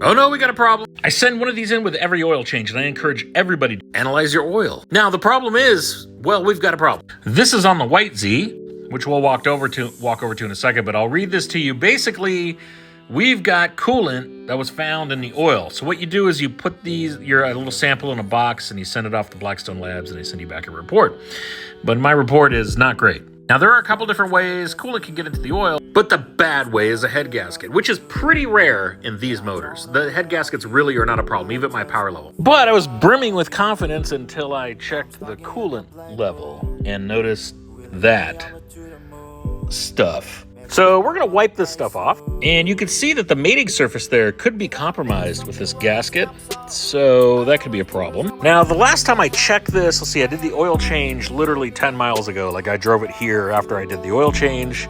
Oh no, we got a problem. I send one of these in with every oil change, and I encourage everybody to analyze your oil. Now, the problem is, well, we've got a problem. This is on the white Z, which we'll walk over to in a second, but I'll read this to you. Basically, we've got coolant that was found in the oil. So what you do is you put a little sample in a box, and you send it off to Blackstone Labs, and they send you back a report. But my report is not great. Now, there are a couple different ways coolant can get into the oil, but the bad way is a head gasket, which is pretty rare in these motors. The head gaskets really are not a problem, even at my power level. But I was brimming with confidence until I checked the coolant level and noticed that stuff. So we're going to wipe this stuff off, and you can see that the mating surface there could be compromised with this gasket, so that could be a problem. Now, the last time I checked this, let's see, I did the oil change literally 10 miles ago. Like, I drove it here after I did the oil change,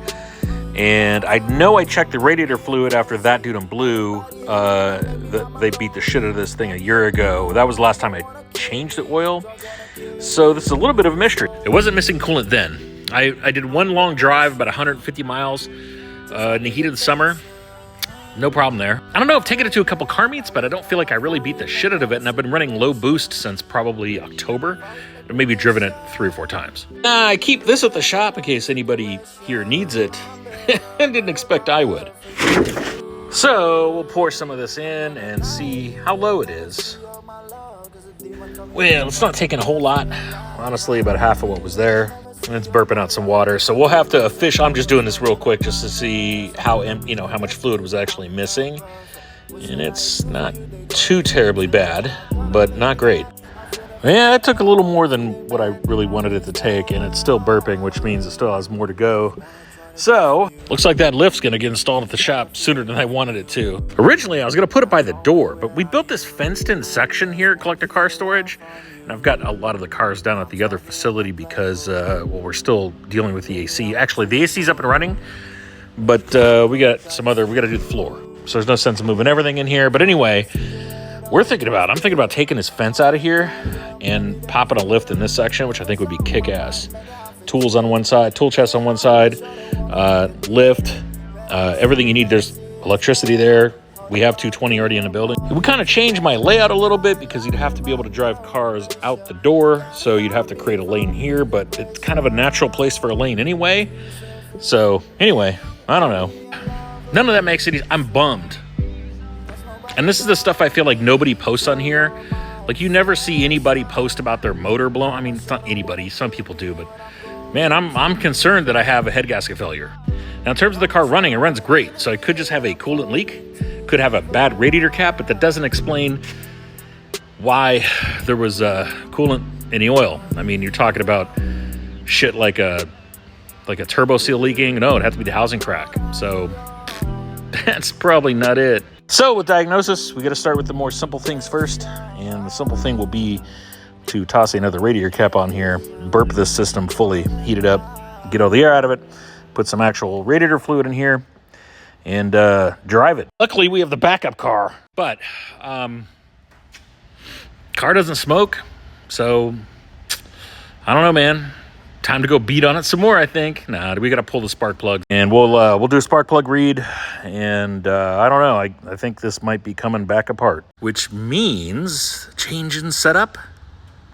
and I know I checked the radiator fluid after that dude in blue. They beat the shit out of this thing a year ago. That was the last time I changed the oil, so this is a little bit of a mystery. It wasn't missing coolant then. I did one long drive, about 150 miles in the heat of the summer. No problem there. I don't know, I've taken it to a couple car meets, but I don't feel like I really beat the shit out of it, and I've been running low boost since probably October. I've maybe driven it 3 or 4 times. I keep this at the shop in case anybody here needs it. I didn't expect I would. So we'll pour some of this in and see how low it is. Well, it's not taking a whole lot. Honestly, about half of what was there. And it's burping out some water, so we'll have to fish. I'm just doing this real quick just to see how much fluid was actually missing, and it's not too terribly bad, but not great. Yeah, it took a little more than what I really wanted it to take, and it's still burping, which means it still has more to go. So, looks like that lift's gonna get installed at the shop sooner than I wanted it to. Originally, I was gonna put it by the door, but we built this fenced-in section here at Collector Car Storage, and I've got a lot of the cars down at the other facility because, we're still dealing with the AC. Actually, the AC's up and running, but we got to do the floor. So there's no sense of moving everything in here. But anyway, I'm thinking about taking this fence out of here and popping a lift in this section, which I think would be kick-ass. Tools on one side, tool chest on one side, lift, everything you need. There's electricity there. We have 220 already in the building. It would kind of change my layout a little bit because you'd have to be able to drive cars out the door. So you'd have to create a lane here, but it's kind of a natural place for a lane anyway. So anyway, I don't know. None of that makes it easy. I'm bummed. And this is the stuff I feel like nobody posts on here. Like, you never see anybody post about their motor blown. I mean, it's not anybody. Some people do, but man, I'm concerned that I have a head gasket failure. Now, in terms of the car running, it runs great. So I could just have a coolant leak, could have a bad radiator cap, but that doesn't explain why there was coolant in the oil. I mean, you're talking about shit like a turbo seal leaking. No, it had to be the housing crack. So that's probably not it. So with diagnosis, we got to start with the more simple things first. And the simple thing will be to toss another radiator cap on here, burp this system fully, heat it up, get all the air out of it, put some actual radiator fluid in here, and drive it. Luckily, we have the backup car, but car doesn't smoke, so I don't know, man. Time to go beat on it some more, I think. Nah, we got to pull the spark plug, and we'll do a spark plug read, and I don't know. I think this might be coming back apart, which means change in setup.